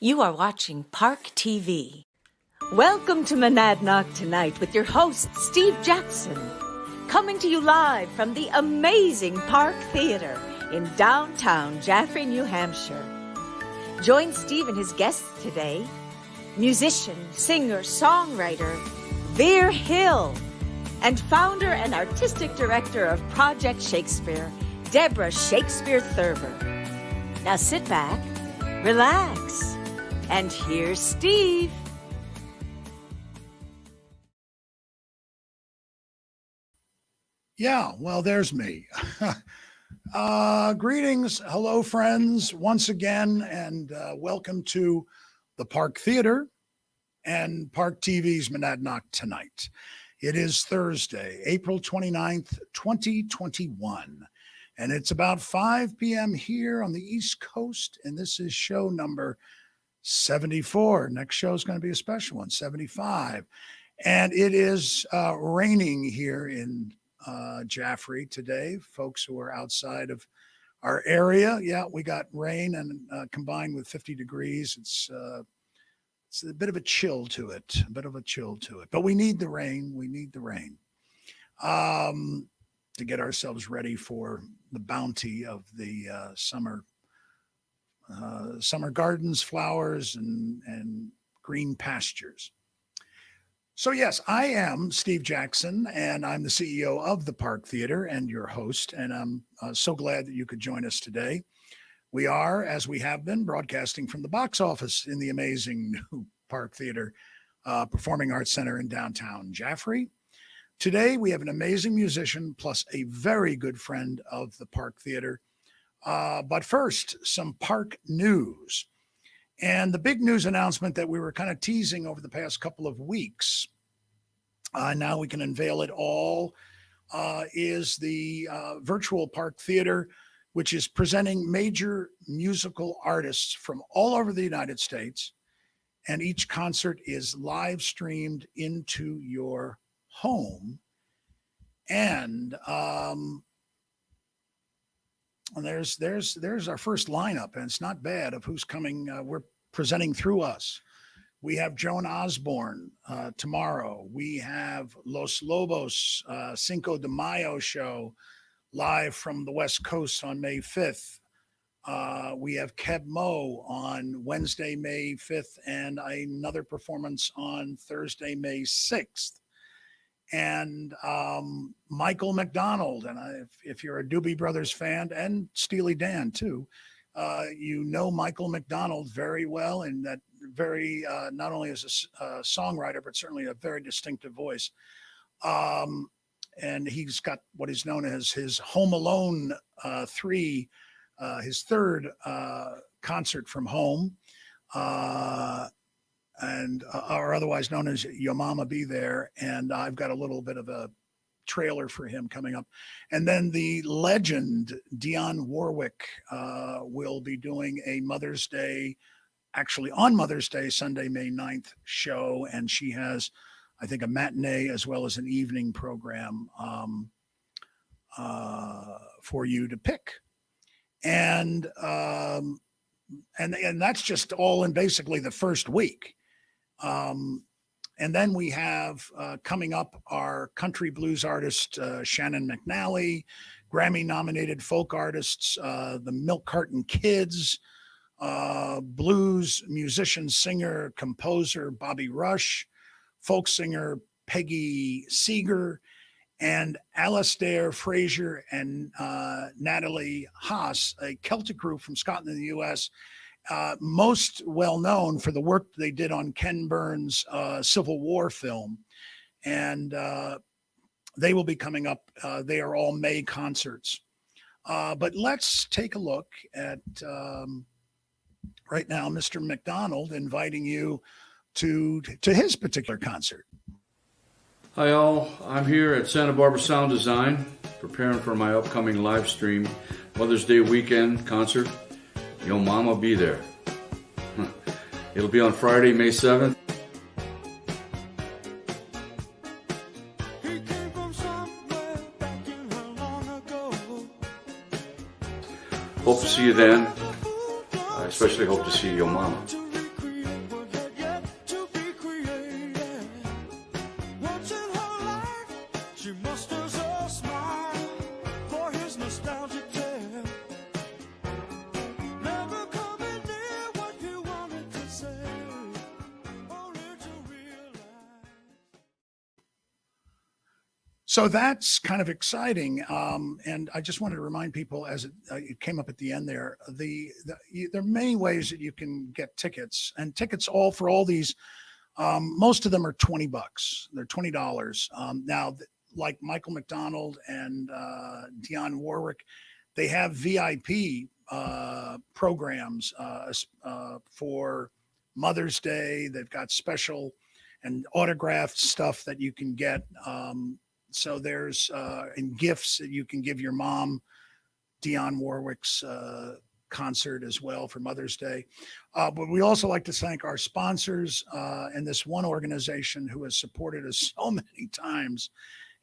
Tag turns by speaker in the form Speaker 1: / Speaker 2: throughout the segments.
Speaker 1: You are watching Park TV. Welcome to Monadnock Tonight with your host, Steve Jackson. Coming to you live from the amazing Park Theater in downtown Jaffrey, New Hampshire. Join Steve and his guests today, musician, singer, songwriter, Veer Hill, and founder and artistic director of Project Shakespeare, Deborah Shakespeare THURBER. Now sit back, relax, and here's Steve.
Speaker 2: Yeah, well, there's me. Greetings. Hello, friends, once again, and welcome to the Park Theater and Park TV's Monadnock Tonight. It is Thursday, April 29th, 2021, and it's about 5 p.m. here on the East Coast, and this is show number 74. Next show is going to be a special one, 75. And it is raining here in Jaffrey today. Folks who are outside of our area, yeah, we got rain, and combined with 50 degrees, it's a bit of a chill to it, But we need the rain. To get ourselves ready for the bounty of the summer gardens, flowers, and green pastures. So yes, I am Steve Jackson, and I'm the CEO of the Park Theater and your host, and I'm so glad that you could join us today. We are, as we have been, broadcasting from the box office in the amazing new Park Theater Performing Arts Center in downtown Jaffrey. Today, we have an amazing musician plus a very good friend of the Park Theater. But first, some park news. And the big news announcement that we were kind of teasing over the past couple of weeks, now we can unveil it all, is the virtual Park Theater, which is presenting major musical artists from all over the United States. And each concert is live streamed into your home. And there's our first lineup, and it's not bad of who's coming. We're presenting through us. We have Joan Osborne tomorrow. We have Los Lobos Cinco de Mayo show live from the West Coast on May 5th. We have Keb Mo on Wednesday, May 5th, and another performance on Thursday, May 6th. And Michael McDonald, and if you're a Doobie Brothers fan, and Steely Dan too, you know Michael McDonald very well, and that very not only as a songwriter, but certainly a very distinctive voice. And he's got what is known as his Home Alone 3, his third concert from home. And are otherwise known as Yo Mama Be There. And I've got a little bit of a trailer for him coming up. And then the legend Dionne Warwick will be doing a Mother's Day, actually on Mother's Day, Sunday, May 9th show. And she has, I think, a matinee as well as an evening program for you to pick. And that's just all in basically the first week. And then we have coming up our country blues artist, Shannon McNally, Grammy-nominated folk artists, the Milk Carton Kids, blues musician, singer, composer, Bobby Rush, folk singer, Peggy Seeger, and Alastair Fraser and Natalie Haas, a Celtic group from Scotland in the U.S., most well known for the work they did on Ken Burns' Civil War film. And they will be coming up. They are all May concerts. But let's take a look at right now, Mr. McDonald inviting you to his particular concert.
Speaker 3: Hi all, I'm here at Santa Barbara Sound Design, preparing for my upcoming live stream Mother's Day weekend concert, Yo Mama Be There. It'll be on Friday, May 7th. Hope to see you then. I especially hope to see Yo Mama.
Speaker 2: So that's kind of exciting. And I just wanted to remind people, as it came up at the end there, there are many ways that you can get tickets, and tickets all for all these. Most of them are $20. They're $20. Now, like Michael McDonald and Dionne Warwick, they have VIP programs for Mother's Day. They've got special and autographed stuff that you can get. So there's and gifts that you can give your mom. Dionne Warwick's concert as well for Mother's Day. But we also like to thank our sponsors and this one organization who has supported us so many times.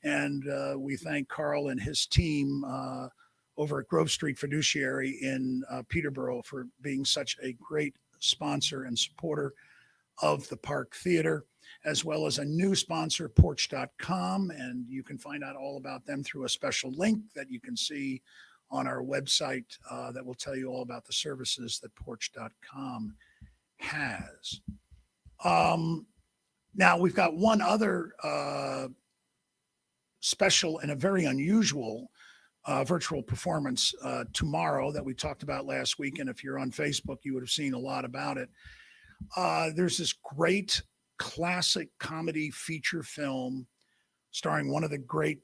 Speaker 2: And we thank Carl and his team over at Grove Street Fiduciary in Peterborough for being such a great sponsor and supporter of the Park Theater, as well as a new sponsor, Porch.com. And you can find out all about them through a special link that you can see on our website that will tell you all about the services that Porch.com has. Now, we've got one other special and a very unusual virtual performance tomorrow that we talked about last week. And if you're on Facebook, you would have seen a lot about it. There's this great classic comedy feature film starring one of the great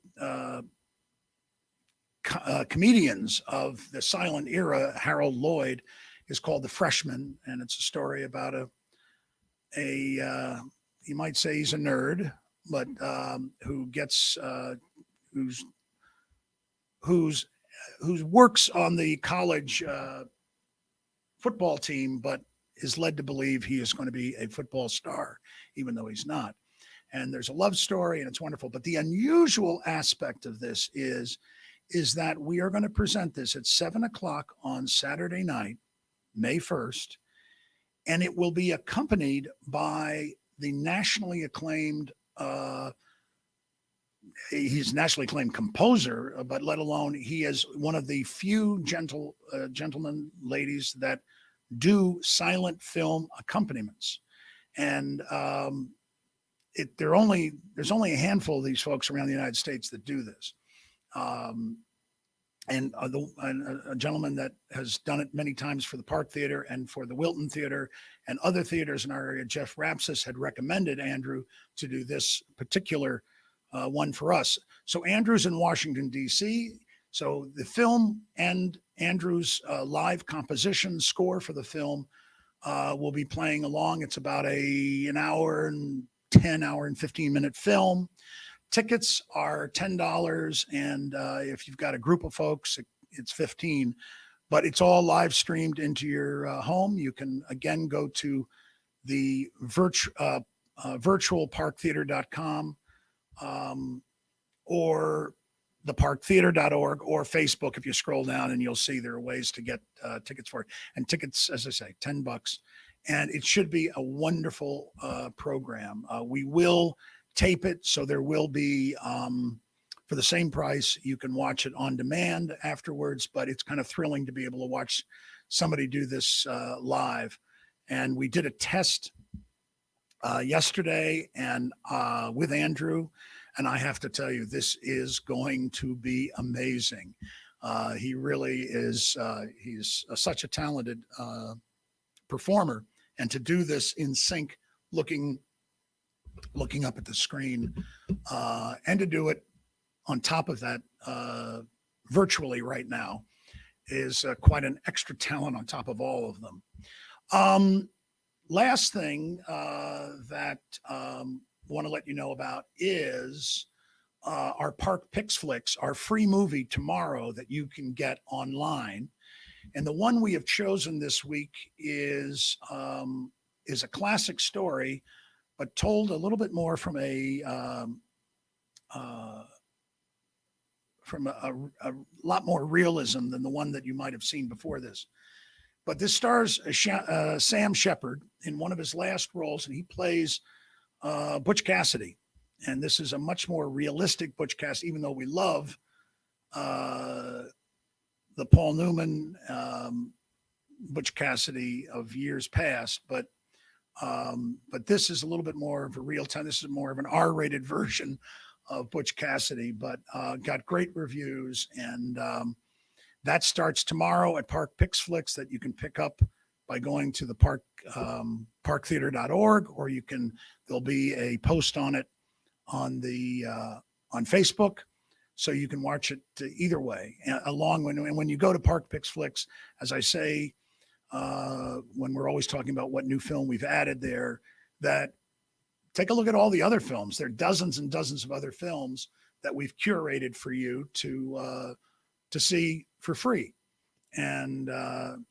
Speaker 2: comedians of the silent era, Harold Lloyd, is called The Freshman. And it's a story about you might say he's a nerd, but who gets, who's works on the college football team, but is led to believe he is going to be a football star, even though he's not. And there's a love story, and it's wonderful. But the unusual aspect of this is that we are going to present this at 7:00 on Saturday night, May 1st, and it will be accompanied by the nationally acclaimed, he's nationally acclaimed composer, but let alone he is one of the few gentlemen, ladies that do silent film accompaniments. And there's only a handful of these folks around the United States that do this. And a gentleman that has done it many times for the Park Theater and for the Wilton Theater and other theaters in our area, Jeff Rapsis, had recommended Andrew to do this particular one for us. So Andrew's in Washington, D.C. So the film and Andrew's live composition score for the film will be playing along. It's about an hour and 15-minute film. Tickets are $10, and if you've got a group of folks, it's $15. But it's all live streamed into your home. You can again go to the virtualparktheater.com or theparktheater.org or Facebook. If you scroll down, and you'll see there are ways to get tickets for it. And tickets, as I say, $10, and it should be a wonderful program. We will tape it, so there will be for the same price you can watch it on demand afterwards, but it's kind of thrilling to be able to watch somebody do this live. And we did a test yesterday and with Andrew, and I have to tell you, this is going to be amazing. He really is. He's such a talented performer, and to do this in sync, looking up at the screen, and to do it on top of that virtually right now is quite an extra talent on top of all of them. Last thing that I want to let you know about is our Park Pix Flicks, our free movie tomorrow that you can get online. And the one we have chosen this week is a classic story, but told a little bit more from a lot more realism than the one that you might have seen before this. But this stars Sam Shepard in one of his last roles, and he plays Butch Cassidy. And this is a much more realistic Butch Cassidy, even though we love the Paul Newman Butch Cassidy of years past. But this is a little bit more of a real time. This is more of an R-rated version of Butch Cassidy, but got great reviews. And that starts tomorrow at Park Pixflix, that you can pick up by going to the parktheater.org, or there'll be a post on it on Facebook. So you can watch it either way. When you go to Park Pixflix, as I say, when we're always talking about what new film we've added there, that take a look at all the other films. There are dozens and dozens of other films that we've curated for you to see for free. And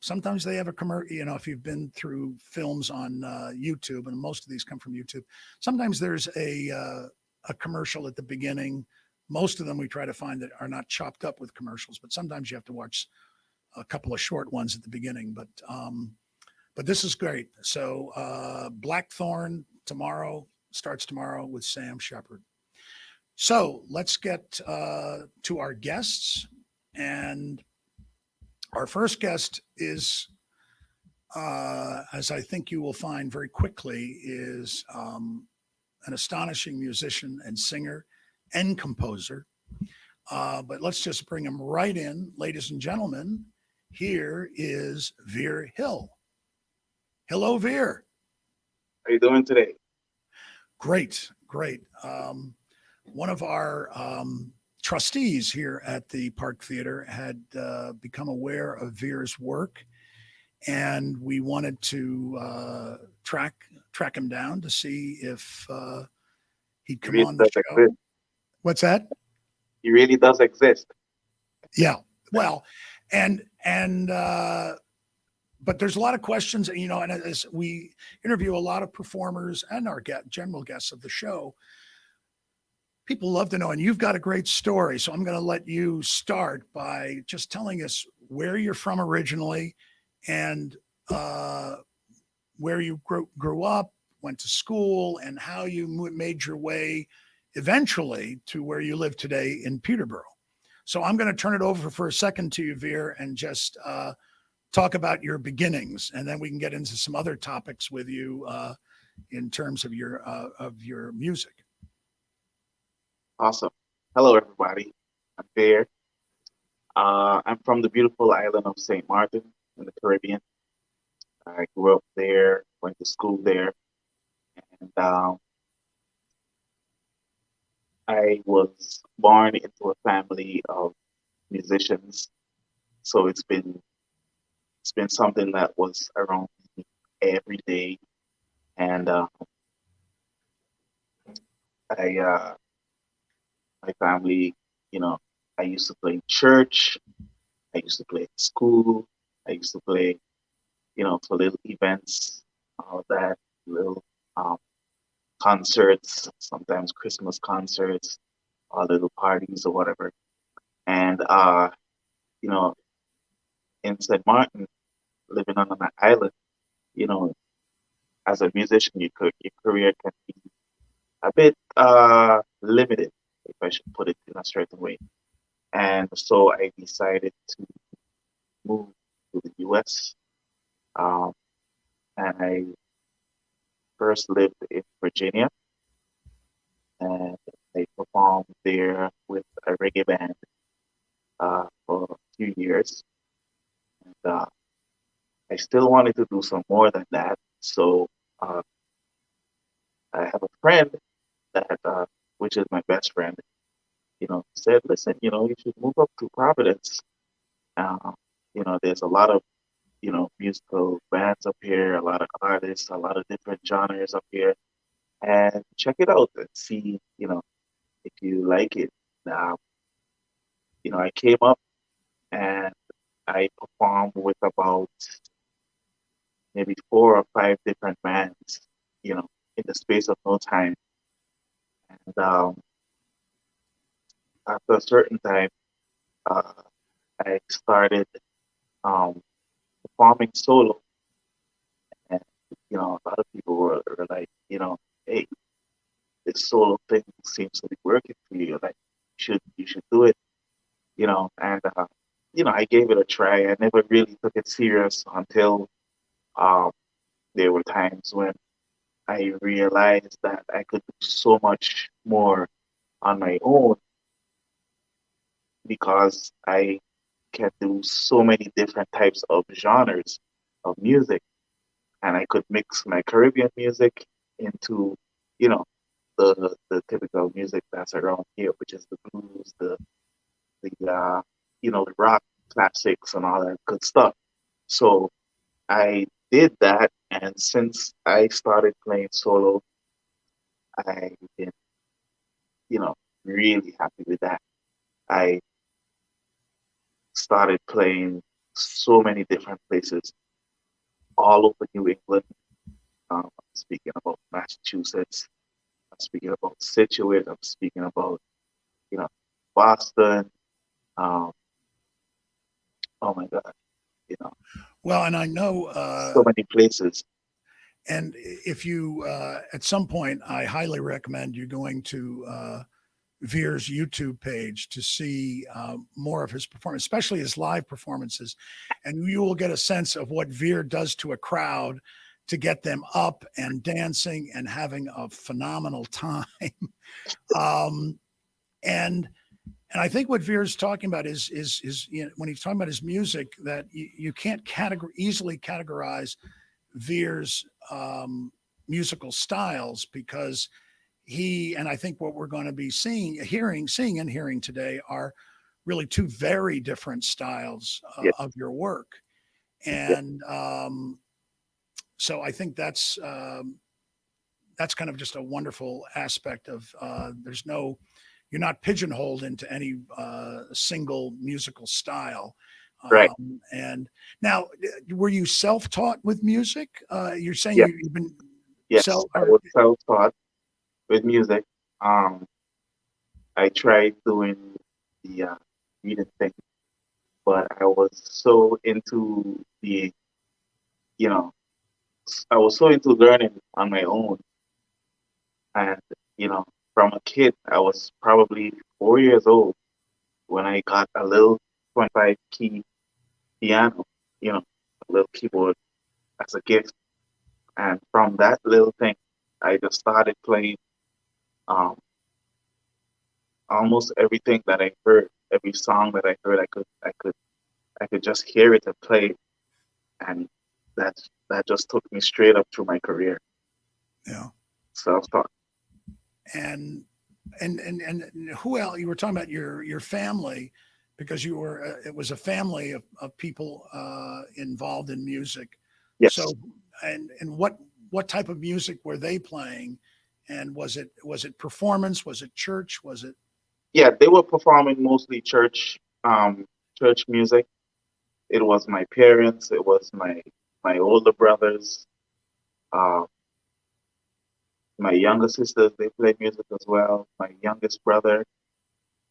Speaker 2: sometimes they have a commercial. If you've been through films on YouTube, and most of these come from YouTube, sometimes there's a commercial at the beginning. Most of them we try to find that are not chopped up with commercials, but sometimes you have to watch a couple of short ones at the beginning. But this is great. So Blackthorn starts tomorrow with Sam Shepard. So let's get to our guests. And our first guest is, as I think you will find very quickly, is an astonishing musician and singer and composer. But let's just bring him right in. Ladies and gentlemen, here is Veer Hill. Hello, Veer.
Speaker 4: How are you doing today?
Speaker 2: Great. One of our trustees here at the Park Theater had become aware of Veer's work, and we wanted to track him down to see if he'd come on the show.
Speaker 4: Exist.
Speaker 2: What's that?
Speaker 4: He really does exist.
Speaker 2: Yeah. Well, and but there's a lot of questions, and as we interview a lot of performers and our general guests of the show, people love to know, and you've got a great story. So I'm going to let you start by just telling us where you're from originally, and where you grew up, went to school, and how you made your way eventually to where you live today in Peterborough. So I'm going to turn it over for a second to you, Veer, and just talk about your beginnings, and then we can get into some other topics with you in terms of your music.
Speaker 4: Awesome. Hello, everybody. I'm Veer. I'm from the beautiful island of St. Martin in the Caribbean. I grew up there, went to school there, and I was born into a family of musicians. So it's been something that was around me every day, and my family, I used to play in church, I used to play in school, I used to play, for little events, all of that, little concerts, sometimes Christmas concerts, or little parties or whatever. And in St. Martin, living on an island, as a musician, your career can be a bit limited, if I should put it in a certain way. And so I decided to move to the US. And I first lived in Virginia, and I performed there with a reggae band for a few years. And I still wanted to do some more than that. So I have a friend that, which is my best friend, said, listen, you should move up to Providence. There's a lot of, musical bands up here, a lot of artists, a lot of different genres up here, and check it out and see, if you like it. I came up and I performed with about maybe 4 or 5 different bands, in the space of no time. And after a certain time, uh, I started performing solo, and a lot of people were like, hey, this solo thing seems to be working for you. Like, you should do it, And I gave it a try. I never really took it serious until there were times when I realized that I could do so much more on my own because I can do so many different types of genres of music, and I could mix my Caribbean music into, you know, the typical music that's around here, which is the blues, the the rock classics and all that good stuff. So I did that, and since I started playing solo, I've been, you know, really happy with that. I started playing so many different places all over New England. I'm speaking about Massachusetts. I'm speaking about Situate. I'm speaking about, you know, Boston. Um, oh my God, you know,
Speaker 2: Well, and I know,
Speaker 4: so many places.
Speaker 2: and if you, at some point, I highly recommend you going to Veer's YouTube page to see more of his performance, especially his live performances. And you will get a sense of what Veer does to a crowd to get them up and dancing and having a phenomenal time. um, and and I think what Veer's talking about is when he's talking about his music, that you can't easily categorize Veer's musical styles, because and I think what we're going to be seeing and hearing today are really two very different styles
Speaker 4: Yeah,
Speaker 2: of your work.
Speaker 4: yeah,
Speaker 2: And so I think that's kind of just a wonderful aspect of you're not pigeonholed into any single musical style.
Speaker 4: right.
Speaker 2: And now, were you self-taught with music? You're saying
Speaker 4: Yeah,
Speaker 2: you've been
Speaker 4: yes. I was self-taught with music. Um, I tried doing the reading thing, but I was so into you know, I was so into learning on my own. And, you know, from a kid, I was probably 4 years old when I got a little 25 key piano, a little keyboard as a gift. And from that little thing, I just started playing um, almost everything that I heard, every song that I heard, I could just hear it and play it. And that that just took me straight up through my career.
Speaker 2: Yeah.
Speaker 4: Self-taught.
Speaker 2: And and who else? You were talking about your family, because it was a family of people involved in music.
Speaker 4: Yes.
Speaker 2: So and what type of music were they playing? And was it performance? Was it church? Was it?
Speaker 4: Yeah, they were performing mostly church music. It was my parents, it was my older brothers, uh, my younger sisters. They played music as well. My youngest brother,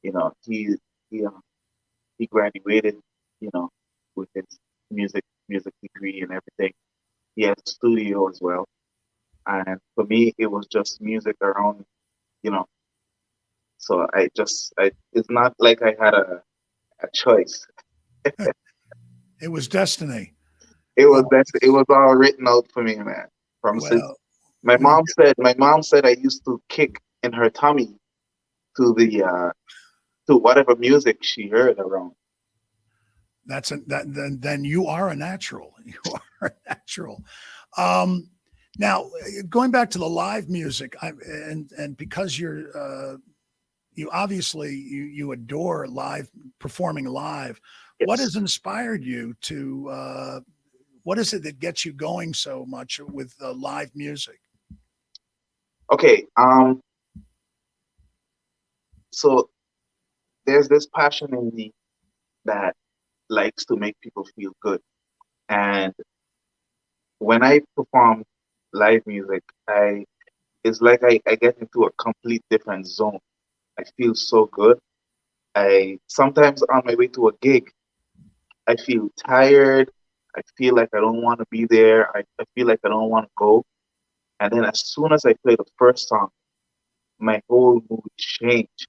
Speaker 4: you know, he he graduated, you know, with his music degree and everything. He has a studio as well. And for me, it was just music around, you know. So it's not like I had a choice.
Speaker 2: It was destiny. Uh,
Speaker 4: It was all written out for me, man. From since
Speaker 2: well,
Speaker 4: my
Speaker 2: we
Speaker 4: mom said I used to kick in her tummy to the to whatever music she heard around.
Speaker 2: then you are a natural. You are a natural. Um, Now, going back to the live music, and because you obviously you adore live performing live. What
Speaker 4: Yes.
Speaker 2: has inspired you to? What is it that gets you going so much with live music?
Speaker 4: Okay. So there's this passion in me that likes to make people feel good, and when I perform live music, I it's like I get into a complete different zone. I feel so good. I sometimes on my way to a gig, I feel tired. I feel like I don't want to be there. I feel like I don't want to go. And then as soon as I play the first song, my whole mood changed.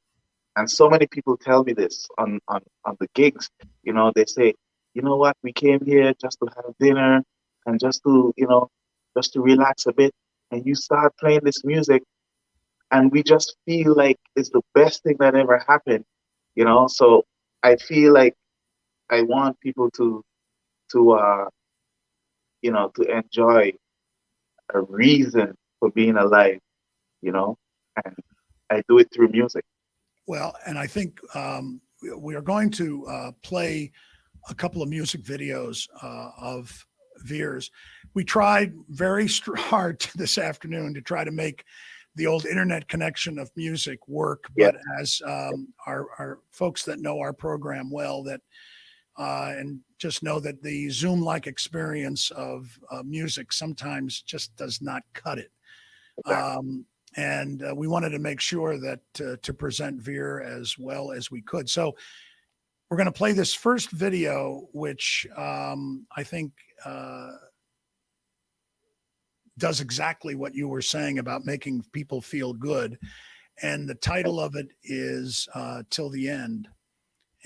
Speaker 4: And so many people tell me this on the gigs. You know, they say, you know what, we came here just to have dinner and just to relax a bit. And you start playing this music and we just feel like it's the best thing that ever happened, you know. So I feel like I want people to to enjoy a reason for being alive, you know, and I do it through music.
Speaker 2: Well, and I think we are going to play a couple of music videos of Veer's. We tried very hard this afternoon to try to make the old internet connection of music work,
Speaker 4: Yeah.
Speaker 2: but as our folks that know our program well, that and just know that the Zoom-like experience of music sometimes just does not cut it. And we wanted to make sure that to present Veer as well as we could. So we're going to play this first video, which I think does exactly what you were saying about making people feel good. And the title of it is Till the End.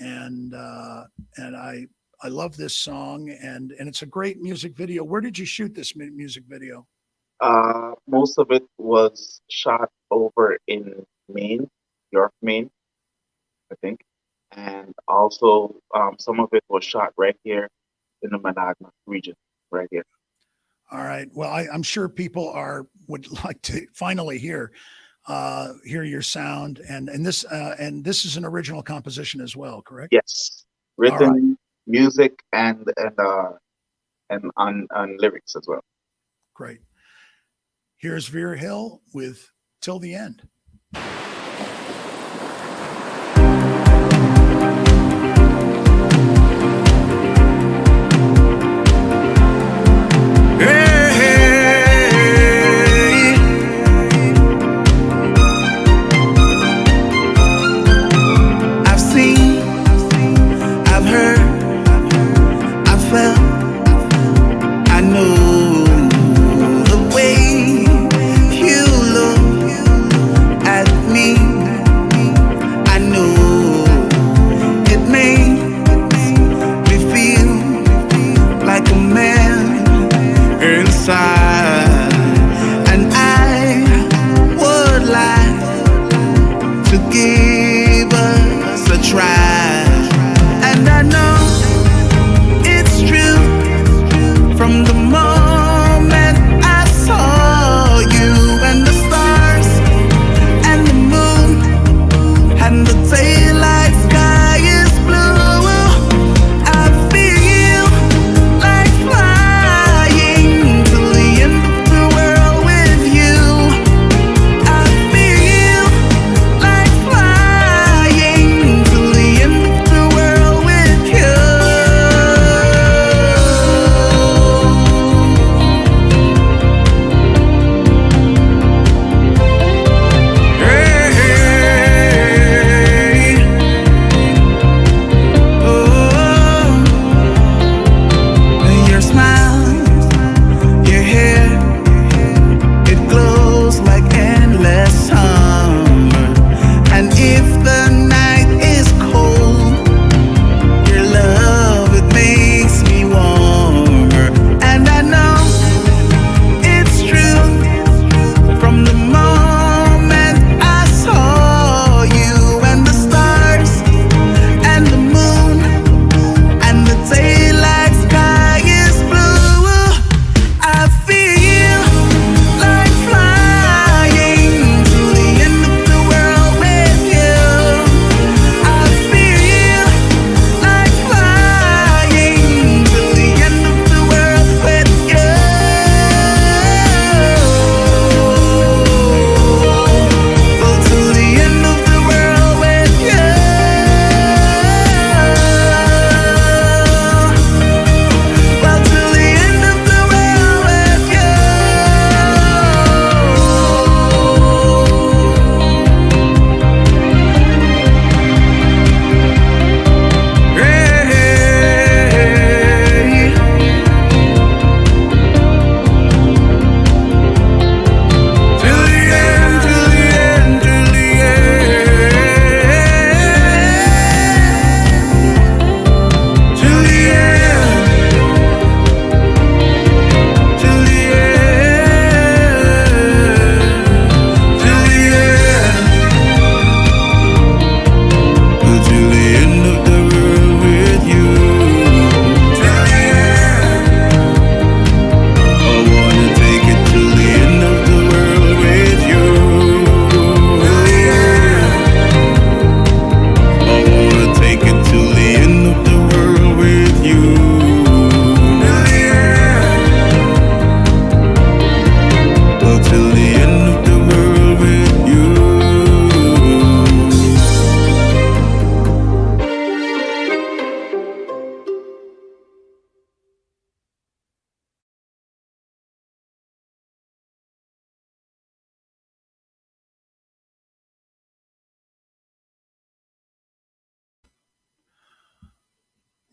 Speaker 2: And I love this song, and it's a great music video. Where did you shoot this music video?
Speaker 4: Most of it was shot over in Maine, York, Maine, I think, and also some of it was shot right here in the Monadnock region, right here.
Speaker 2: All right. Well, I'm sure people would like to finally hear your sound, and this is an original composition as well, correct?
Speaker 4: Yes, written, music, and on lyrics as well.
Speaker 2: Great. Here's Veer Hill with Till the End.
Speaker 5: I've seen, I've heard, I've felt, I know. And I would like to give us a try, and I know it's true from the moment I saw you, and the stars and the moon and the daylight sky is blue. I feel like flying to the end of the world with you. I feel like flying to the end of the world with you.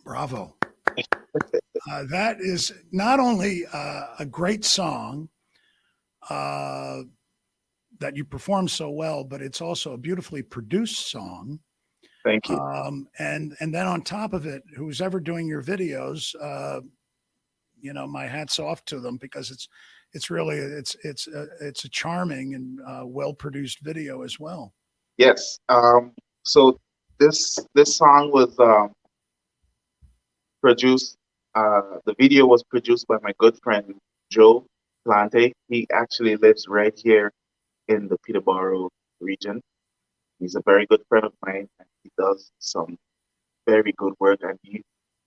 Speaker 2: Bravo. That is not only a great song that you perform so well, but it's also a beautifully produced song.
Speaker 4: Thank you.
Speaker 2: And then on top of it, who's ever doing your videos, my hat's off to them, because it's really a charming and well produced video as well.
Speaker 4: Yes. So this song was produced. The video was produced by my good friend Joe Plante. He actually lives right here in the Peterborough region. He's a very good friend of mine, and he does some very good work. And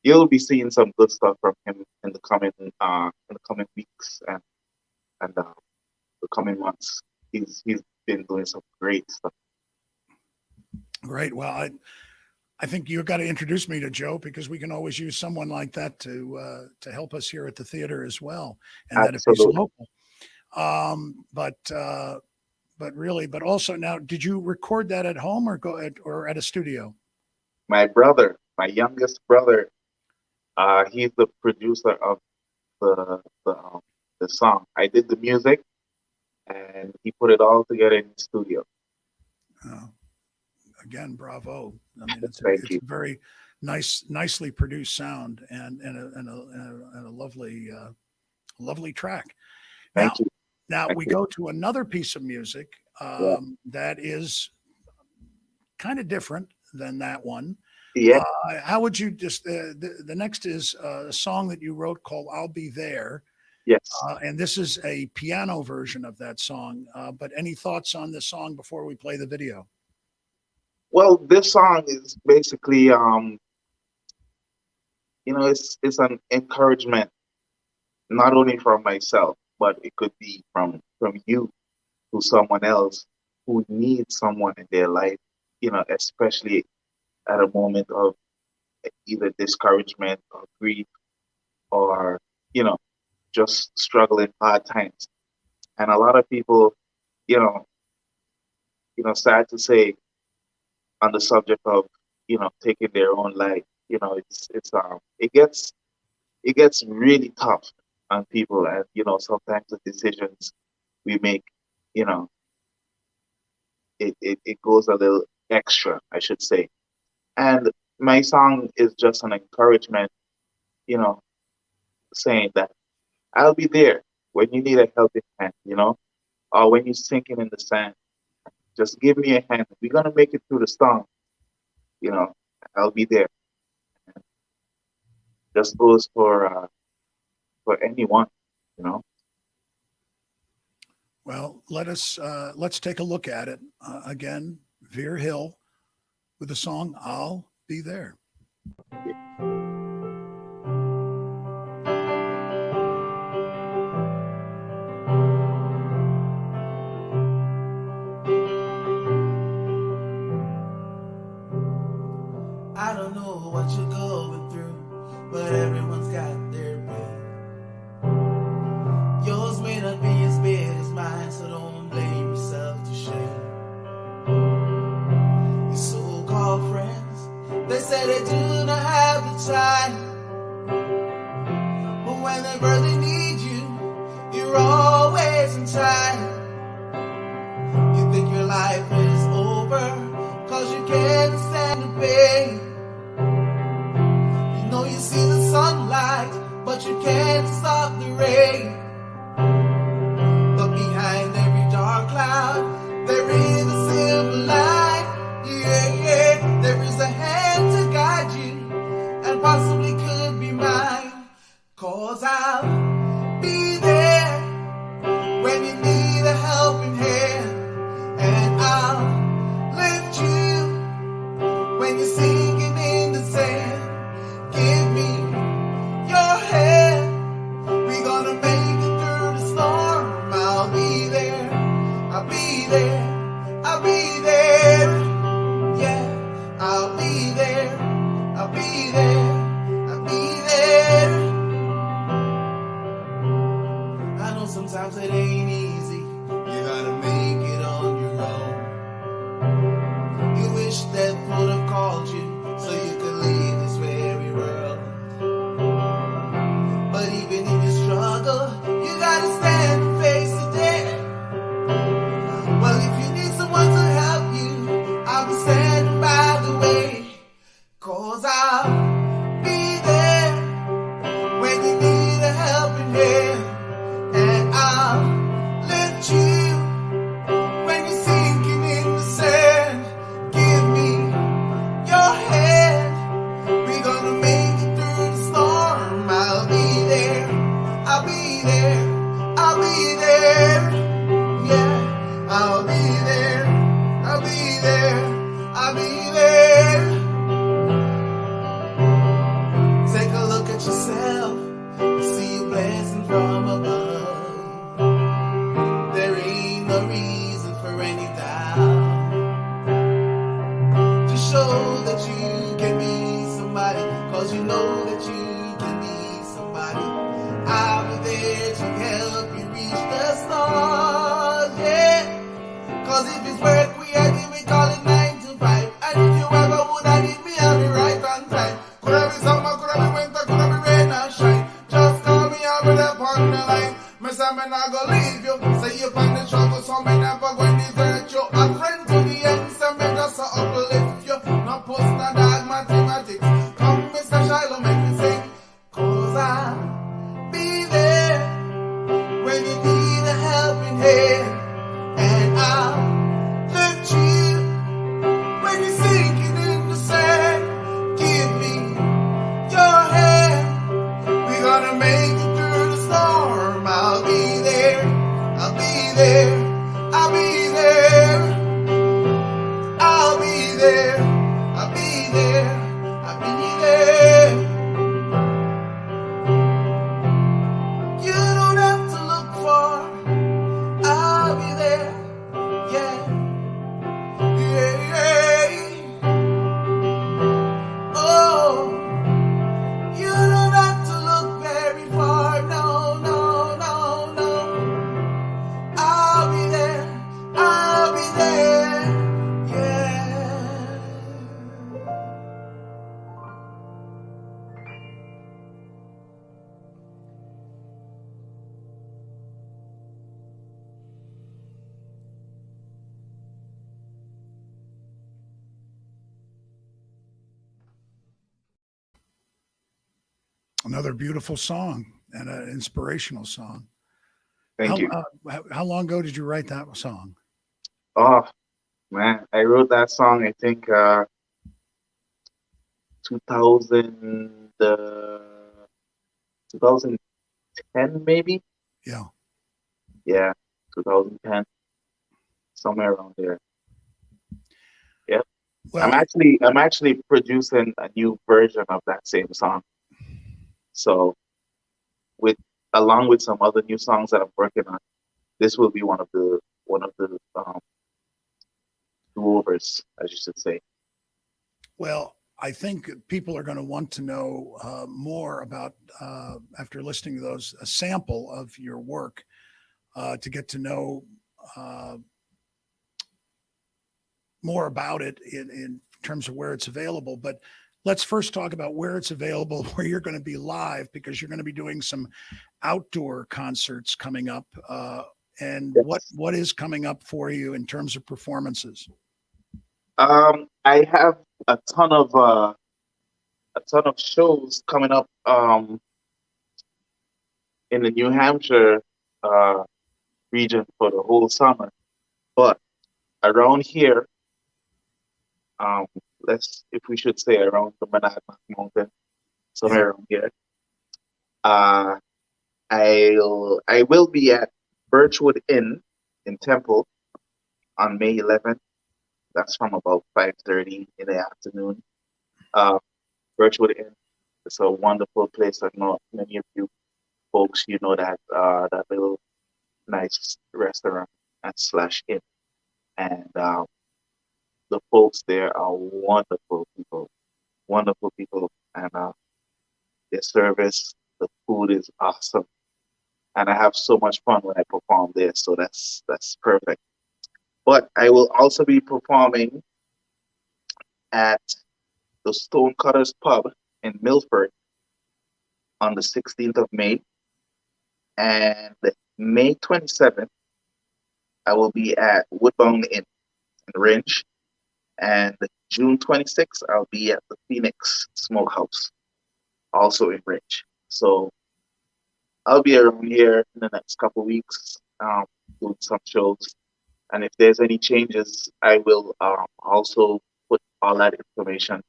Speaker 4: you'll be seeing some good stuff from him in the coming weeks and the coming months. He's been doing some great stuff.
Speaker 2: Great. Well, I think you've got to introduce me to Joe, because we can always use someone like that to help us here at the theater as well, and that if he's local. But also now, did you record that at home or at a studio?
Speaker 4: My brother, my youngest brother, he's the producer of the song. I did the music, and he put it all together in the studio.
Speaker 2: Again, bravo. I mean, it's
Speaker 4: a
Speaker 2: very nicely produced sound and a lovely track.
Speaker 4: Thank you.
Speaker 2: Now we go to another piece of music that is kind of different than that one.
Speaker 4: Yeah.
Speaker 2: How would you just the next is a song that you wrote called "I'll Be There."
Speaker 4: Yes.
Speaker 2: And this is a piano version of that song. But any thoughts on this song before we play the video?
Speaker 4: Well, this song is basically, it's an encouragement, not only from myself, but it could be from you to someone else who needs someone in their life, especially at a moment of either discouragement or grief or, just struggling hard times. And a lot of people, sad to say, on the subject of, taking their own life, it gets really tough on people, and sometimes the decisions we make, it goes a little extra, I should say. And my song is just an encouragement, saying that I'll be there when you need a helping hand, or when you're sinking in the sand. Just give me a hand. We're gonna make it through the storm. I'll be there. Just goes for anyone.
Speaker 2: Well, let's take a look at it again. Veer Hill with the song "I'll Be There."
Speaker 5: I don't know what you're going through, but everyone's got their pain. Yours may not be as big as mine, so don't blame yourself to shame. Your so-called friends, they say they do not have the time, but whenever they need you, you're always in time. You think your life is over, cause you can't stand the pain. You see the sunlight, but you can't stop the rain. But behind every dark cloud, there is a silver light. Yeah, there is a hand to guide you, and possibly could be mine. 'Cause I'll be there when you need a helping hand, and I'll lift you when you're sinking in the sand. Give me your hand. We're gonna make it through the storm. I'll be there. I'll be there. I'll be there. Yeah, I'll be there. I'll be there. I'll be there. I know sometimes it ain't easy. You gotta make it on your own. You wish that would have called you so you could leave this very world. show that you can be somebody, cause you know that you can be somebody. I'll be there to help you reach the stars, yeah. Cause if it's work we are doing, we call it 9 to 5. And if you ever woulda need me, I'll be right on time. Coulda be summer, coulda be winter, coulda be rain or shine. Just call me, I'll be there on the line. Me say me not go leave you. Say you find the struggle, so me never going to desert you. A friend to the end, say me just a uplift you. No post, no dog, mathematics. Come, Mr. Shiloh, make me sing. Cause I'll be there when you need a helping hand. And I'll lift you when you're sinking in the sand. Give me your hand. We're gonna make it through the storm. I'll be there. I'll be there. I'll be there. I'll be there. I'll be there. I'll be there. You don't have to look far. I'll be there. Yeah. Yeah, yeah. Oh, you don't have to look very far. No, no, no, no. I'll be there. I'll be there. Yeah.
Speaker 2: Another beautiful song and an inspirational song.
Speaker 4: Thank you.
Speaker 2: How long ago did you write that song?
Speaker 4: Oh man, I wrote that song. I think 2000, 2010 maybe.
Speaker 2: Yeah.
Speaker 4: Yeah, 2010, somewhere around there. Yeah.
Speaker 2: Well,
Speaker 4: I'm actually producing a new version of that same song. So, with along with some other new songs that I'm working on, this will be one of the do-overs, as you should say.
Speaker 2: well, I think people are going to want to know more about, after listening to those, a sample of your work to get to know more about it in terms of where it's available. But let's first talk about where it's available, where you're going to be live, because you're going to be doing some outdoor concerts coming up. And
Speaker 4: Yes.
Speaker 2: what is coming up for you in terms of performances?
Speaker 4: I have a ton of shows coming up in the New Hampshire uh, region for the whole summer, but around here, um, if we should say around the Monadnock Mountain, somewhere around here, uh, I will be at Birchwood Inn in Temple on May 11th. That's from about 5:30 in the afternoon. Uh, Birchwood Inn. It's a wonderful place. I know many of you folks, you know that little nice restaurant and slash inn, and the folks there are wonderful people, and their service, the food is awesome, and I have so much fun when I perform there. So that's perfect. But I will also be performing at the Stonecutters Pub in Milford on the 16th of May, and May 27th I will be at Woodbound Inn in Ringe, and June 26th I'll be at the Phoenix Smokehouse, also in Ringe. So I'll be around here in the next couple weeks, doing some shows. And if there's any changes, I will also put all that information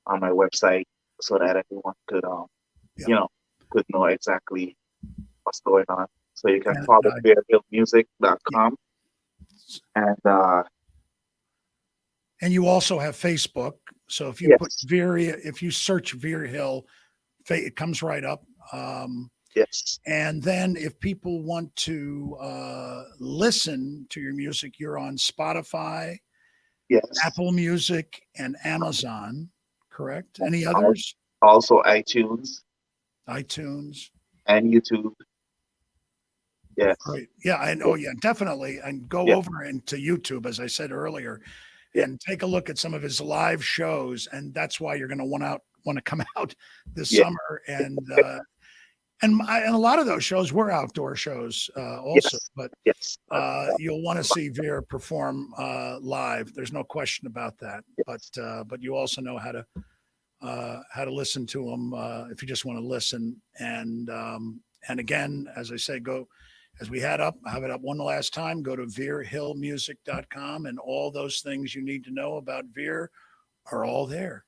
Speaker 4: on my website so that everyone could,
Speaker 2: Yeah.
Speaker 4: could know exactly what's going on. So you can
Speaker 2: And,
Speaker 4: follow VereHillMusic.com, and
Speaker 2: you also have Facebook. So if you
Speaker 4: yes,
Speaker 2: put if you search Veer Hill, it comes right up.
Speaker 4: yes,
Speaker 2: And then if people want to listen to your music, you're on Spotify
Speaker 4: Yes.
Speaker 2: Apple Music, and Amazon, correct? Any
Speaker 4: Al-
Speaker 2: others?
Speaker 4: Also iTunes
Speaker 2: iTunes.
Speaker 4: and YouTube. Yes.
Speaker 2: Right. Yeah. And oh, yeah, definitely. And go
Speaker 4: Yeah.
Speaker 2: over into YouTube, as I said earlier,
Speaker 4: Yeah.
Speaker 2: and take a look at some of his live shows. And that's why you're going to want to come out this
Speaker 4: Yeah.
Speaker 2: summer. And a lot of those shows were outdoor shows also,
Speaker 4: Yes.
Speaker 2: but
Speaker 4: Yes.
Speaker 2: you'll want to see Veer perform live. There's no question about that. But you also know how to listen to him if you just want to listen. And again, as I say, go as we have it up one last time. Go to VeerHillMusic.com, and all those things you need to know about Veer are all there.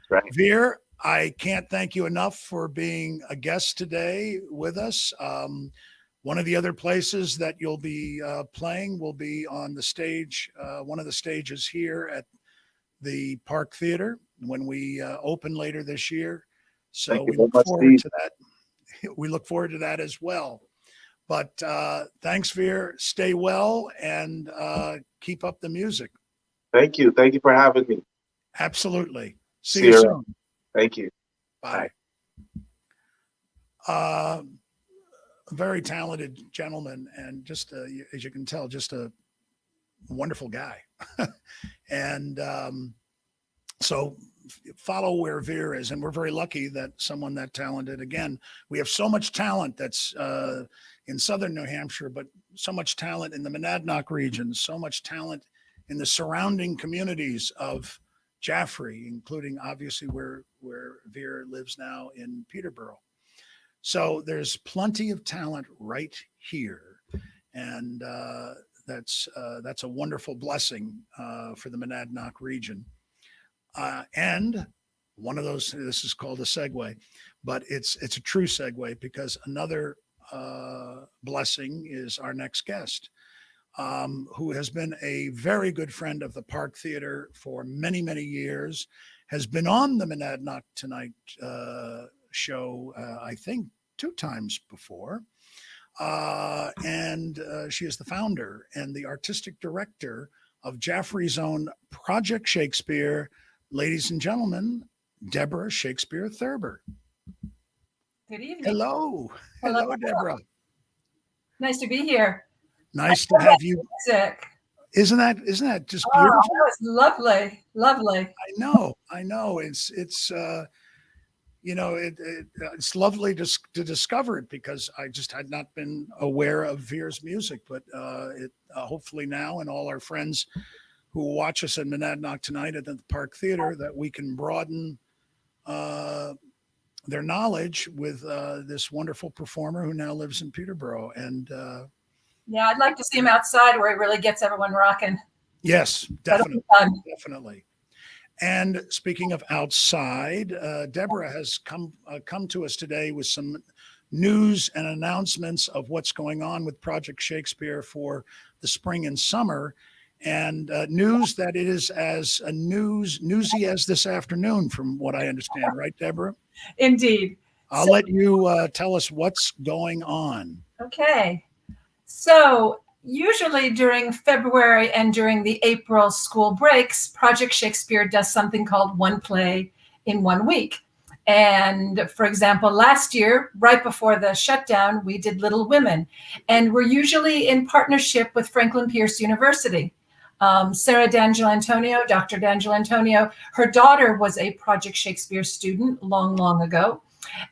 Speaker 4: Right.
Speaker 2: Veer, I can't thank you enough for being a guest today with us. One of the other places that you'll be playing will be on the stage, one of the stages here at the Park Theater when we open later this year. So
Speaker 4: Thank you
Speaker 2: we
Speaker 4: very
Speaker 2: look
Speaker 4: much,
Speaker 2: forward
Speaker 4: Steve.
Speaker 2: to that. We look forward to that as well. But thanks, Veer. Stay well and keep up the music.
Speaker 4: Thank you. Thank you for having me.
Speaker 2: Absolutely. See
Speaker 4: See
Speaker 2: you
Speaker 4: you
Speaker 2: soon.
Speaker 4: around. Thank you.
Speaker 2: Bye. A very talented gentleman, and just as you can tell, just a wonderful guy. And so follow where Veer is, and we're very lucky that someone that talented. Again, we have so much talent that's in southern New Hampshire, but so much talent in the Monadnock region, so much talent in the surrounding communities of Jaffrey, including obviously where Veer lives now in Peterborough. So there's plenty of talent right here, and that's a wonderful blessing for the Monadnock region. And one of those, this is called a segue, but it's a true segue because another blessing is our next guest, who has been a very good friend of the Park Theater for many, many years, has been on the Monadnock Tonight show, I think 2 times before. And she is the founder and the artistic director of Jaffrey's own Project Shakespeare. Ladies and gentlemen, Deborah Shakespeare Thurber.
Speaker 6: Good evening.
Speaker 2: Hello. Hello, Deborah.
Speaker 6: Nice to be here.
Speaker 2: Nice to have you.
Speaker 6: Music.
Speaker 2: Isn't that just
Speaker 6: Oh,
Speaker 2: beautiful?
Speaker 6: that was lovely. Lovely.
Speaker 2: I know. It's it's lovely to discover it because I just had not been aware of Veer's music, but hopefully now, and all our friends who watch us at Monadnock Tonight at the Park Theater, that we can broaden their knowledge with this wonderful performer who now lives in Peterborough. And
Speaker 6: yeah, I'd like to see him outside where he really gets everyone rocking.
Speaker 2: yes,
Speaker 6: That'll be
Speaker 2: definitely. And speaking of outside, Deborah has come to us today with some news and announcements of what's going on with Project Shakespeare for the spring and summer, and news that it is as newsy as this afternoon, from what I understand. Right, Deborah?
Speaker 6: Indeed.
Speaker 2: I'll let you tell us what's going on.
Speaker 6: Okay. So usually during February and during the April school breaks, Project Shakespeare does something called One Play in 1 week. And for example, last year, right before the shutdown, we did Little Women. And we're usually in partnership with Franklin Pierce University. Sarah D'Angelantonio, Dr. D'Angelantonio, her daughter was a Project Shakespeare student long, long ago.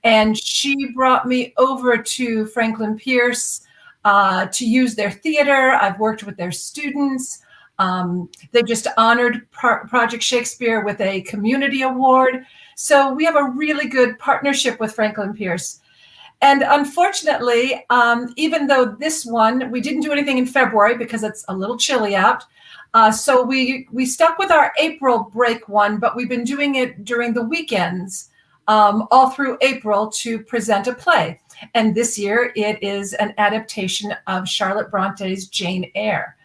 Speaker 6: And she brought me over to Franklin Pierce to use their theater. I've worked with their students. They just honored Project Shakespeare with a community award. So we have a really good partnership with Franklin Pierce. And unfortunately, even though this one, we didn't do anything in February because it's a little chilly out. So we stuck with our April break one, but we've been doing it during the weekends all through April to present a play. And this year it is an adaptation of Charlotte Bronte's Jane Eyre.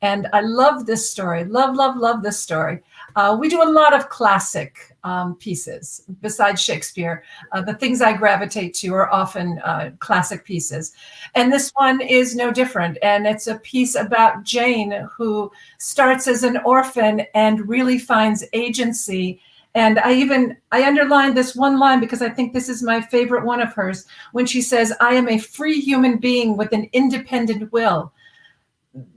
Speaker 6: And I love this story. Love, love, love this story. We do a lot of classic pieces besides Shakespeare. The things I gravitate to are often classic pieces. And this one is no different. And it's a piece about Jane, who starts as an orphan and really finds agency. And I underlined this one line because I think this is my favorite one of hers, when she says, "I am a free human being with an independent will."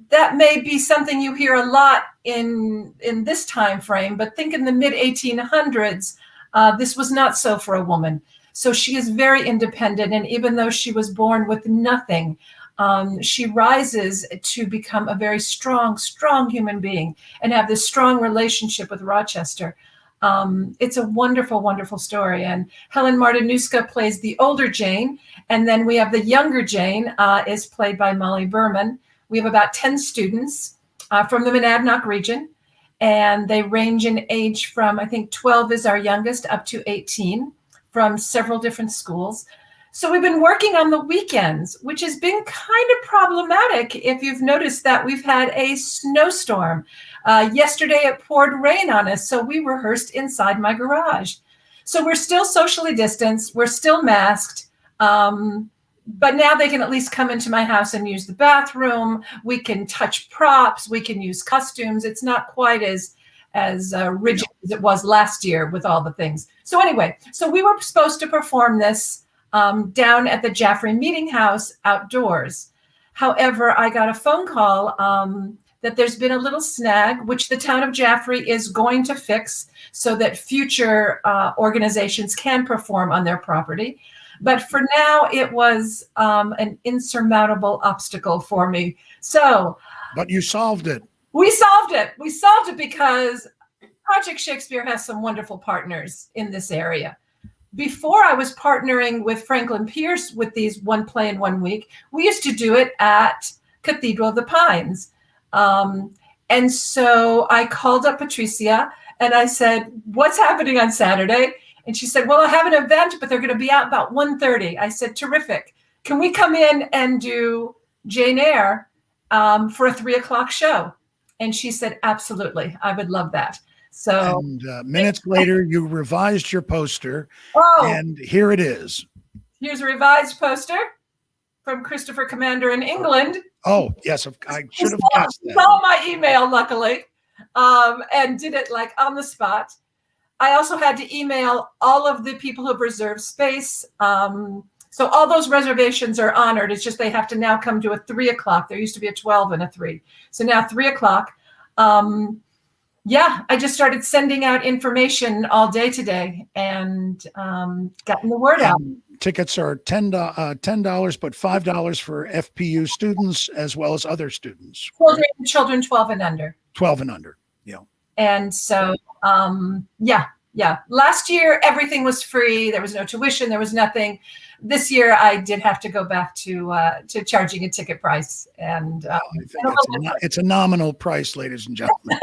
Speaker 6: That may be something you hear a lot in this time frame, but think in the mid 1800s, this was not so for a woman. So she is very independent, and even though she was born with nothing, she rises to become a very strong human being and have this strong relationship with Rochester. It's a wonderful, wonderful story. And Helen Martinuska plays the older Jane, and then we have the younger Jane is played by Molly Berman. We have about 10 students from the Monadnock region, and they range in age from, I think 12 is our youngest, up to 18, from several different schools. So we've been working on the weekends, which has been kind of problematic. If you've noticed that we've had a snowstorm. Yesterday it poured rain on us, so we rehearsed inside my garage. So we're still socially distanced, we're still masked, but now they can at least come into my house and use the bathroom. We can touch props, we can use costumes. It's not quite as rigid as it was last year with all the things. So anyway, so we were supposed to perform this down at the Jaffrey Meeting House outdoors. However, I got a phone call that there's been a little snag, which the town of Jaffrey is going to fix so that future organizations can perform on their property. But for now, it was an insurmountable obstacle for me. So,
Speaker 2: but you solved it.
Speaker 6: We solved it. We solved it because Project Shakespeare has some wonderful partners in this area. Before I was partnering with Franklin Pierce with these one play in 1 week, we used to do it at Cathedral of the Pines. And so I called up Patricia and I said, "What's happening on Saturday?" And she said, "Well, I have an event, but they're going to be out about 1:30. I said, "Terrific. Can we come in and do Jane Eyre for a 3:00 show?" And she said, "Absolutely. I would love that." So
Speaker 2: minutes later, you revised your poster, and here it is.
Speaker 6: Here's a revised poster from Christopher Commander in England.
Speaker 2: Oh, yes. I should have guessed that.
Speaker 6: He saw my email, luckily, and did it like on the spot. I also had to email all of the people who've reserved space. So all those reservations are honored. It's just they have to now come to a 3:00. There used to be a 12 and a 3. So now 3:00. Yeah, I just started sending out information all day today and gotten the word out.
Speaker 2: Tickets are $10, but $5 for FPU students as well as other students.
Speaker 6: Children 12 and under.
Speaker 2: 12 and under, yeah.
Speaker 6: And so, yeah. Last year, everything was free. There was no tuition. There was nothing. This year, I did have to go back to charging a ticket price. And
Speaker 2: I think it's a nominal price, ladies and gentlemen.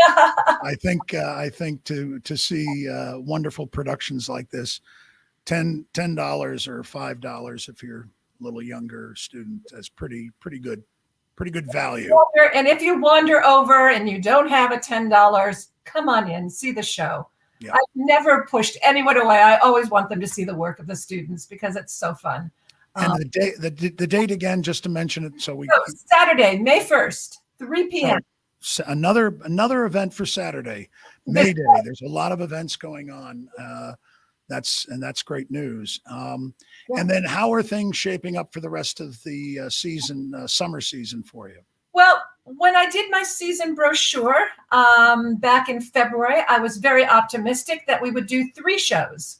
Speaker 2: I think to see wonderful productions like this, $10 or $5 if you're a little younger student, is pretty good value.
Speaker 6: And if you wander over and you don't have a $10, come on in, see the show. Yeah. I've never pushed anyone away. I always want them to see the work of the students because it's so fun.
Speaker 2: And the date again, just to mention it,
Speaker 6: Saturday, May 1st, 3 p.m.
Speaker 2: Another event for Saturday, May Day. There's a lot of events going on. That's great news. And then how are things shaping up for the rest of the season, summer season for you?
Speaker 6: Well, when I did my season brochure back in February, I was very optimistic that we would do 3 shows.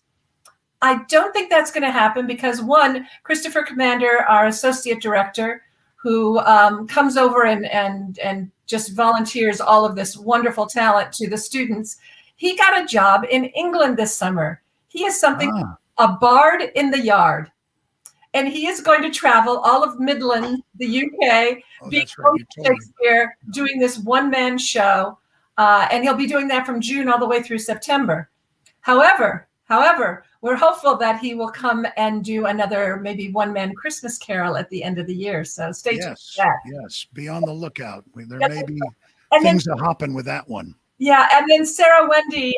Speaker 6: I don't think that's going to happen because, one, Christopher Commander, our associate director, who comes over and just volunteers all of this wonderful talent to the students, he got a job in England this summer. He is a bard in the yard. And he is going to travel all of Midland, the UK, being Shakespeare, doing this one-man show. And he'll be doing that from June all the way through September. However, we're hopeful that he will come and do another maybe one-man Christmas carol at the end of the year. So stay tuned for that.
Speaker 2: Yes, be on the lookout. There may be things that happen with that one.
Speaker 6: Yeah, and then Sarah Wendy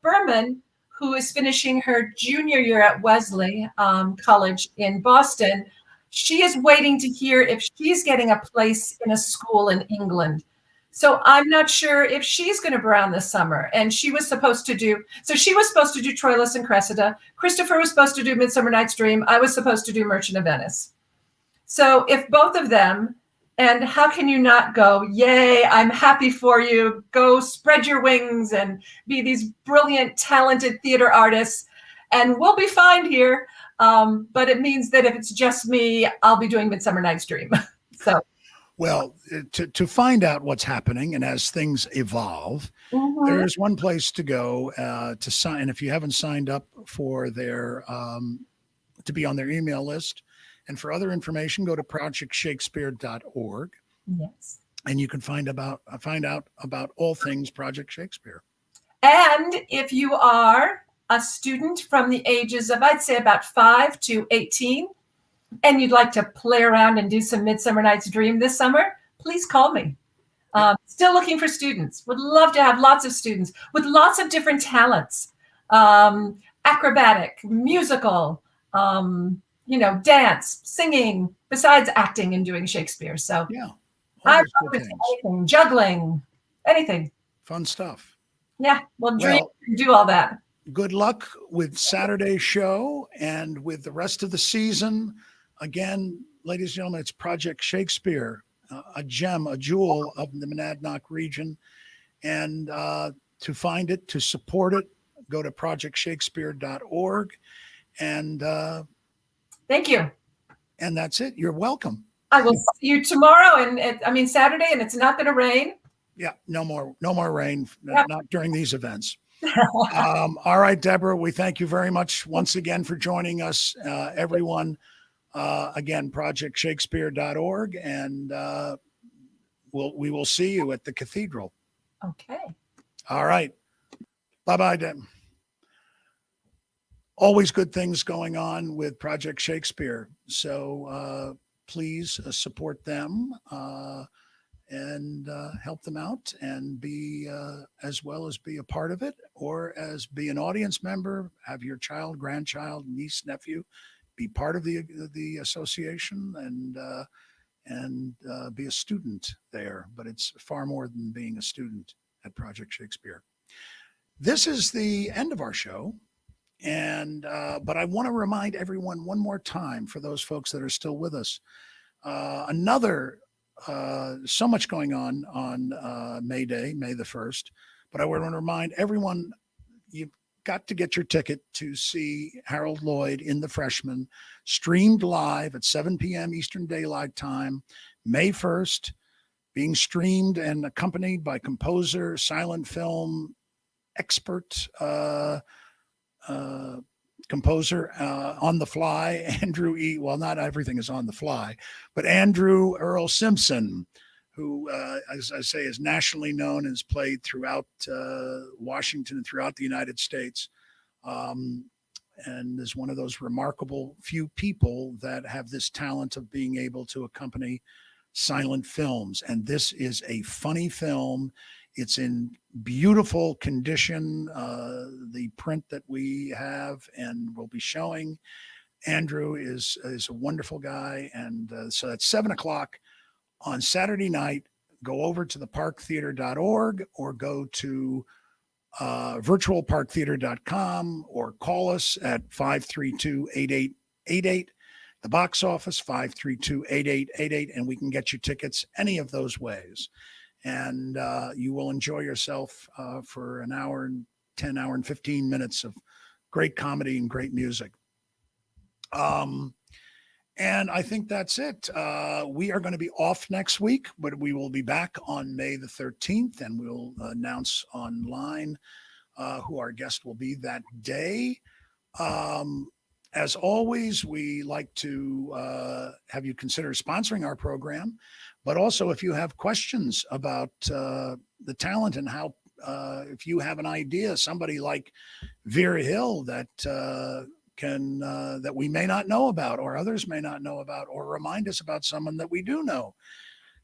Speaker 6: Berman, who is finishing her junior year at Wesley College in Boston, she is waiting to hear if she's getting a place in a school in England. So I'm not sure if she's going to be around this summer. And she was supposed to do, so she was supposed to do Troilus and Cressida. Christopher was supposed to do Midsummer Night's Dream. I was supposed to do Merchant of Venice. So if both of them, and how can you not go, yay, I'm happy for you. Go spread your wings and be these brilliant, talented theater artists. And we'll be fine here. But it means that if it's just me, I'll be doing Midsummer Night's Dream. So.
Speaker 2: Well, to find out what's happening and as things evolve, there's one place to go to sign. And if you haven't signed up for their to be on their email list, and for other information, go to projectshakespeare.org.
Speaker 6: Yes.
Speaker 2: And you can find out about all things Project Shakespeare.
Speaker 6: And if you are a student from the ages of, I'd say, about 5 to 18, and you'd like to play around and do some Midsummer Night's Dream this summer, please call me. Still looking for students. Would love to have lots of students with lots of different talents. Acrobatic, musical, dance, singing, besides acting and doing Shakespeare. So
Speaker 2: yeah,
Speaker 6: I'm open to anything, juggling, anything.
Speaker 2: Fun stuff.
Speaker 6: Yeah, well, dream and do all that.
Speaker 2: Good luck with Saturday's show and with the rest of the season. Again, ladies and gentlemen, it's Project Shakespeare, a gem, a jewel of the Monadnock region. And to find it, to support it, go to projectshakespeare.org. And
Speaker 6: thank you.
Speaker 2: And that's it. You're welcome.
Speaker 6: I will see you tomorrow, and Saturday, and it's not going to rain.
Speaker 2: Yeah, no more rain, not during these events. All right, Deborah, we thank you very much once again for joining us, everyone. Again, projectshakespeare.org, and we will see you at the cathedral.
Speaker 6: Okay.
Speaker 2: All right. Bye-bye, Deb. Always good things going on with Project Shakespeare. So please support them and help them out, and be as well as be a part of it, or as be an audience member, have your child, grandchild, niece, nephew be part of the association, and be a student there. But it's far more than being a student at Project Shakespeare. This is the end of our show. And but I want to remind everyone one more time, for those folks that are still with us, so much going on May Day, May the 1st. But I want to remind everyone, you've got to get your ticket to see Harold Lloyd in The Freshman, streamed live at 7 p.m. Eastern Daylight Time, May 1st, being streamed and accompanied by composer, silent film expert, composer on the fly, Andrew E. Well, not everything is on the fly, but Andrew Earl Simpson, who, as I say, is nationally known and has played throughout Washington and throughout the United States, and is one of those remarkable few people that have this talent of being able to accompany silent films. And this is a funny film. It's in beautiful condition, the print that we have and will be showing. Andrew is a wonderful guy. And so that's 7 o'clock on Saturday night. Go over to theparktheater.org, or go to virtualparktheater.com, or call us at 532-8888. The box office, 532-8888, and we can get you tickets any of those ways. And you will enjoy yourself for an hour and 15 minutes of great comedy and great music. And I think that's it. We are going to be off next week, but we will be back on May the 13th, and we'll announce online who our guest will be that day. As always, we like to have you consider sponsoring our program, but also if you have questions about the talent and how, if you have an idea, somebody like Veer Hill that that we may not know about, or others may not know about, or remind us about someone that we do know,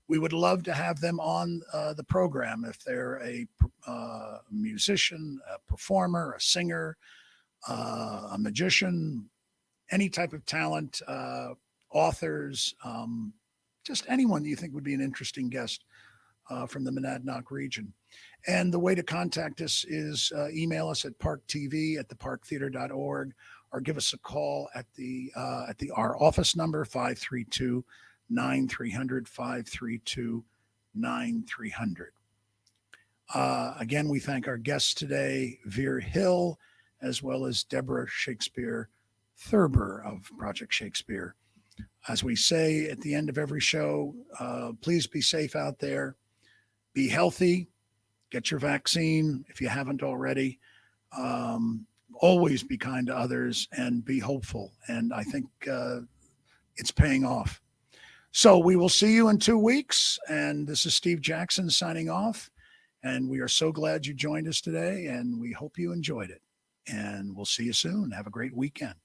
Speaker 2: we would love to have them on the program if they're a musician, a performer, a singer, a magician, any type of talent, authors, just anyone that you think would be an interesting guest from the Monadnock region. And the way to contact us is email us at parktv@theparktheater.org, or give us a call at our office number, 532-9300, 532-9300. Again, we thank our guests today, Veer Hill, as well as Deborah Shakespeare THURBER of Project Shakespeare. As we say at the end of every show, please be safe out there. Be healthy. Get your vaccine if you haven't already. Always be kind to others and be hopeful. And I think it's paying off. So we will see you in 2 weeks. And this is Steve Jackson signing off. And we are so glad you joined us today. And we hope you enjoyed it. And we'll see you soon. Have a great weekend.